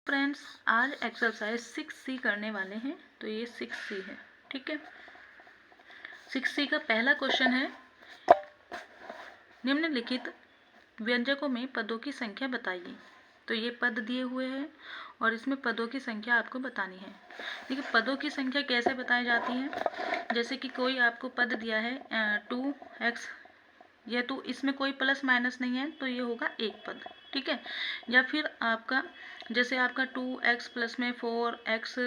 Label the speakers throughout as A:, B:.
A: Friends, आज exercise 6C करने वाले हैं। तो ये 6C है, ठीक है। 6C का पहला क्वेश्चन है, निम्नलिखित व्यंजकों में पदों की संख्या बताइए। तो ये पद दिए हुए हैं और इसमें पदों की संख्या आपको बतानी है। देखिए, पदों की संख्या कैसे बताई जाती है। जैसे कि कोई आपको पद दिया है 2x, या तो इसमें कोई प्लस माइनस नहीं है तो ये होगा एक पद, ठीक है। या फिर आपका जैसे आपका 2x प्लस में 4x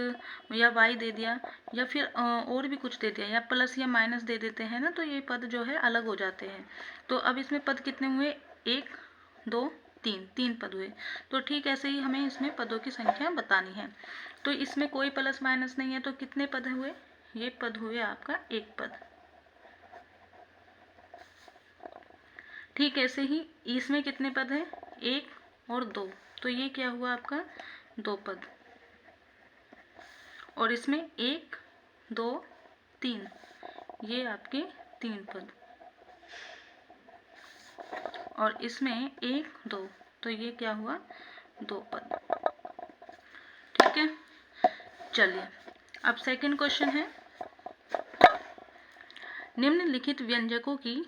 A: या y दे दिया, या फिर और भी कुछ दे दिया, या प्लस या माइनस दे देते हैं ना, तो ये पद जो है अलग हो जाते हैं। तो अब इसमें पद कितने हुए, 1 2 3, 3 पद हुए। तो ठीक ऐसे ही हमें इसमें पदों की संख्या बतानी है। तो इसमें कोई प्लस माइनस नहीं है तो कितने पद हुए, ये पद हुए आपका एक पद। ठीक ऐसे ही इसमें कितने पद हैं, 1 और 2, तो ये क्या हुआ आपका 2 पद। और इसमें 1 2 3, ये आपके 3 पद। और इसमें 1 2, तो ये क्या हुआ 2 पद, ठीक है। चलिए, अब सेकंड क्वेश्चन है, निम्नलिखित व्यंजकों की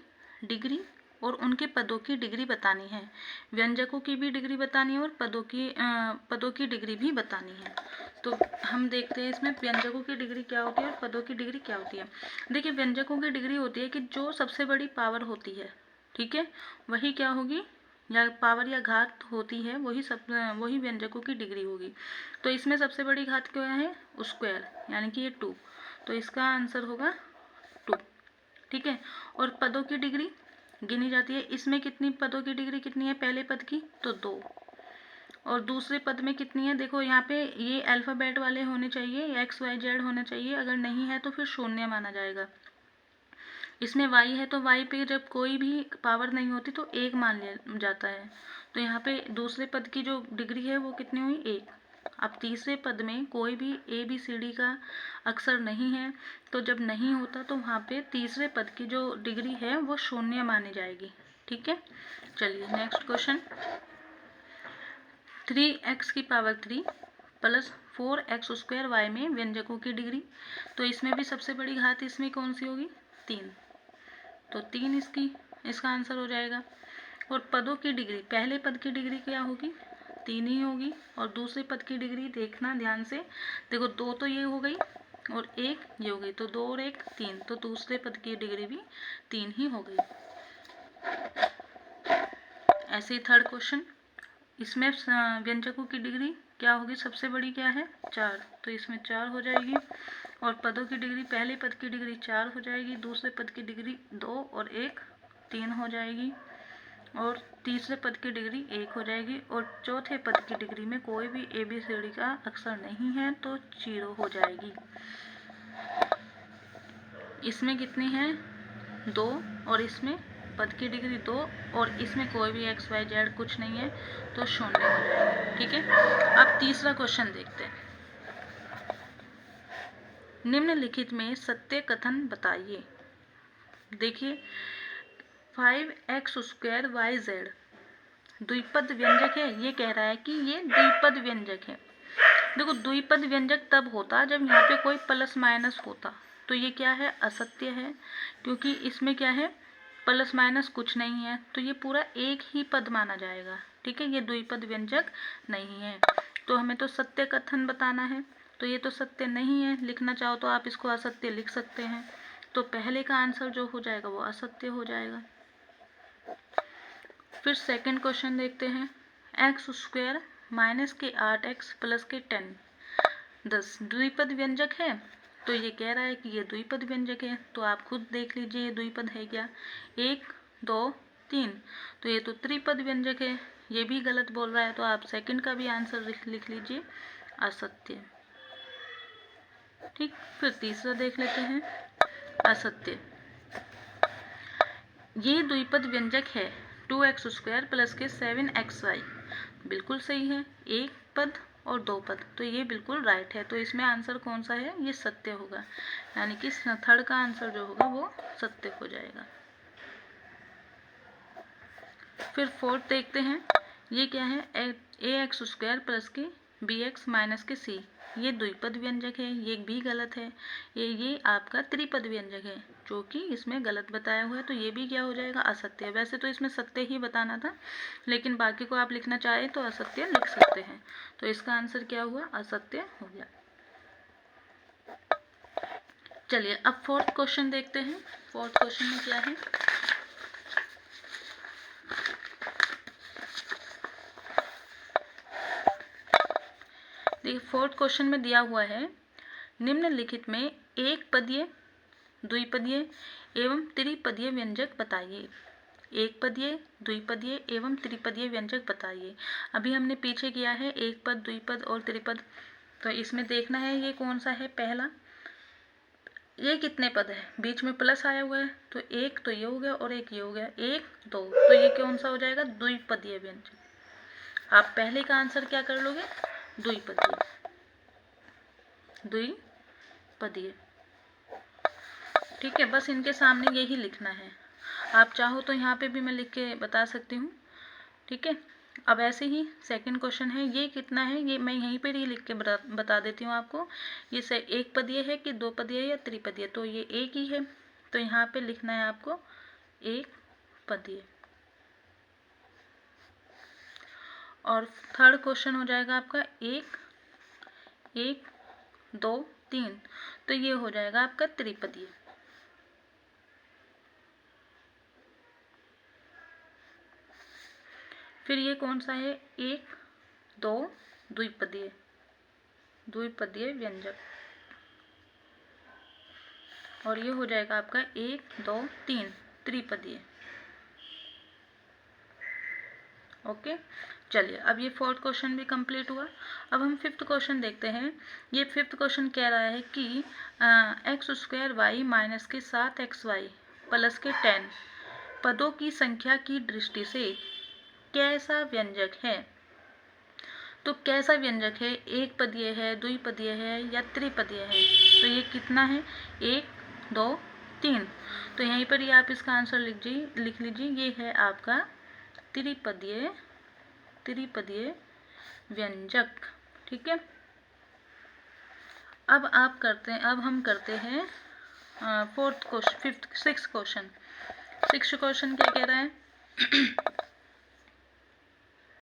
A: डिग्री और उनके पदों की डिग्री बतानी है। व्यंजकों की भी डिग्री बतानी है और पदों की डिग्री भी बतानी है। तो हम देखते हैं इसमें व्यंजकों की डिग्री क्या होती है और पदों की डिग्री क्या होती है। देखिए, व्यंजकों की डिग्री होती है कि जो सबसे बड़ी पावर होती है, ठीक है, वही क्या होगी, या पावर या घात होती है, वही व्यंजकों की डिग्री होगी। तो इसमें सबसे बड़ी घात क्या है, स्क्वायर, यानी कि ये 2, तो इसका आंसर होगा 2, ठीक है। और पदों की डिग्री गिनी जाती है, इसमें कितनी पदों की डिग्री कितनी है, पहले पद की तो 2, और दूसरे पद में कितनी है, देखो यहाँ पे ये अल्फ़ाबेट वाले होने चाहिए, x y z होना चाहिए, अगर नहीं है तो फिर शून्य माना जाएगा। इसमें y है तो y पे जब कोई भी पावर नहीं होती तो 1 मान लिया जाता है। तो यहाँ पे दूसरे पद की जो डिग्री है वो कितनी हुई, 1। अब तीसरे पद में कोई भी ABCD का अक्षर नहीं है, तो जब नहीं होता तो वहाँ पे तीसरे पद की जो डिग्री है वो शून्य मानी जाएगी, ठीक है। चलिए नेक्स्ट क्वेश्चन, 3x की power 3 plus 4x square y में व्यंजकों की डिग्री। तो इसमें भी सबसे बड़ी घात इसमें कौन सी होगी, 3, तो 3 इसका आंसर हो जाएगा। और पदों की डिग्री, पहले पद की डिग्री क्या होगी, 3 ही होगी, और दूसरे पद की डिग्री देखना ध्यान से, देखो 2 तो ये हो गई और 1 ये हो गई, तो 2 और 1 3, तो दूसरे पद की डिग्री भी 3 ही हो गई। ऐसे ही थर्ड क्वेश्चन, इसमें व्यंजकों की डिग्री क्या होगी, सबसे बड़ी क्या है 4, तो इसमें 4 हो जाएगी। और पदों की डिग्री, पहले पद की डिग्री 4 हो जाएगी, दूसरे पद की डिग्री 2 और 1 3 हो जाएगी, और तीसरे पद की डिग्री 1 हो जाएगी, और चौथे पद की डिग्री में कोई भी ABCD का अक्षर नहीं है तो 0 हो जाएगी। इसमें कितनी है 2, और इसमें पद की डिग्री 2, और इसमें कोई भी x y z कुछ नहीं है तो 0 हो जाएगा, ठीक है। अब तीसरा क्वेश्चन देखते हैं, निम्नलिखित में सत्य कथन बताइए। देखिए, 5x स्क्वायर yz द्विपद व्यंजक है, ये कह रहा है कि ये द्विपद व्यंजक है। देखो, द्विपद व्यंजक तब होता जब यहाँ पे कोई प्लस माइनस होता, तो ये क्या है, असत्य है, क्योंकि इसमें क्या है, प्लस माइनस कुछ नहीं है, तो ये पूरा एक ही पद माना जाएगा, ठीक है। ये द्विपद व्यंजक नहीं है, तो हमें तो सत्य कथन बताना है, तो ये तो सत्य नहीं है। लिखना चाहो तो आप इसको असत्य लिख सकते हैं, तो पहले का आंसर जो हो जाएगा वो असत्य हो जाएगा। फिर सेकंड क्वेश्चन देखते हैं, x स्क्वायर माइनस के 8x प्लस के 10 द्विपद व्यंजक है। तो ये कह रहा है कि ये द्विपद व्यंजक है, तो आप खुद देख लीजिए ये द्विपद है क्या, 1 2 3, तो ये तो त्रिपद व्यंजक है। ये भी गलत बोल रहा है, तो आप सेकंड का भी आंसर लिख लीजिए, असत्य, ठीक। फिर तीसरा देख लेते हैं, असत्य, ये द्विपद व्यंजक है 2x स्क्वायर प्लस के 7xy, बिल्कुल सही है, एक पद और 2 पद, तो ये बिल्कुल राइट है। तो इसमें आंसर कौन सा है, ये सत्य होगा, यानी कि थर्ड का आंसर जो होगा वो सत्य हो जाएगा। फिर फोर्थ देखते हैं, ये क्या है, ax स्क्वायर प्लस के bx माइनस के c, ये द्विपद व्यंजक है, ये भी गलत है। ये आपका त्रिपद व्यंजक है जो कि इसमें गलत बताया हुआ है, तो ये भी क्या हो जाएगा, असत्य। वैसे तो इसमें सत्य ही बताना था, लेकिन बाकी को आप लिखना चाहे तो असत्य लिख सकते हैं। तो इसका आंसर क्या हुआ, असत्य हो गया। चलिए अब फोर्थ क्वेश्चन देखते हैं। फोर्थ क्वेश्चन में क्या है, देखिए फोर्थ क्वेश्चन में दिया हुआ है, निम्नलिखित में एक पदीय, द्विपदीय एवं त्रिपदीय व्यंजक बताइए। एक पदीय, द्विपदीय एवं त्रिपदीय व्यंजक बताइए। अभी हमने पीछे किया है एक पद, द्विपद और त्रिपद, तो इसमें देखना है ये कौन सा है। पहला, ये कितने पद है, बीच में प्लस आया हुआ है, तो एक तो ये हो गया और एक ये हो गया, एक दो, तो ये कौन सा हो जाएगा, द्विपदीय व्यंजक। आप पहले का आंसर क्या कर लोगे, द्विपदीय, द्विपदीय। ठीक है, बस इनके सामने यही लिखना है। आप चाहो तो यहाँ पे भी मैं लिख के बता सकती हूँ। ठीक है, अब ऐसे ही सेकंड क्वेश्चन है, ये कितना है, ये मैं यहीं पर ही लिख के बता देती हूँ आपको। ये से एक पदीय है कि दो पदीय या त्रिपदीय, तो ये एक ही है, तो यहाँ पे लिखना है आपको एक पदीय। और थर्ड क्वेश्चन हो जाएगा आपका एक, एक दो तीन, तो ये हो जाएगा आपका त्रिपदीय। फिर ये कौन सा है, एक दो, द्विपदीय, द्विपदीय व्यंजक। और ये हो जाएगा आपका एक दो तीन, त्रिपदीय। ओके, चलिए अब ये फोर्थ क्वेश्चन भी कंप्लीट हुआ। अब हम फिफ्थ क्वेश्चन देखते हैं। ये फिफ्थ क्वेश्चन कह रहा है कि एक्स स्क्वायर वाई माइनस के 7xy प्लस के 10 पदों की संख्या की दृष्टि से कैसा व्यंजक है। तो कैसा व्यंजक है, एक पदीय है, द्विपदीय है या त्रिपदीय है। तो ये कितना है, एक दो तीन, तो यहीं पर ही आप इसका आंसर लिख लीजिए। ये है आपका त्रिपदीय, त्रिपदीय व्यंजक। ठीक है, अब हम करते हैं फोर्थ क्वेश्चन, सिक्स्थ क्वेश्चन क्या कह रहा है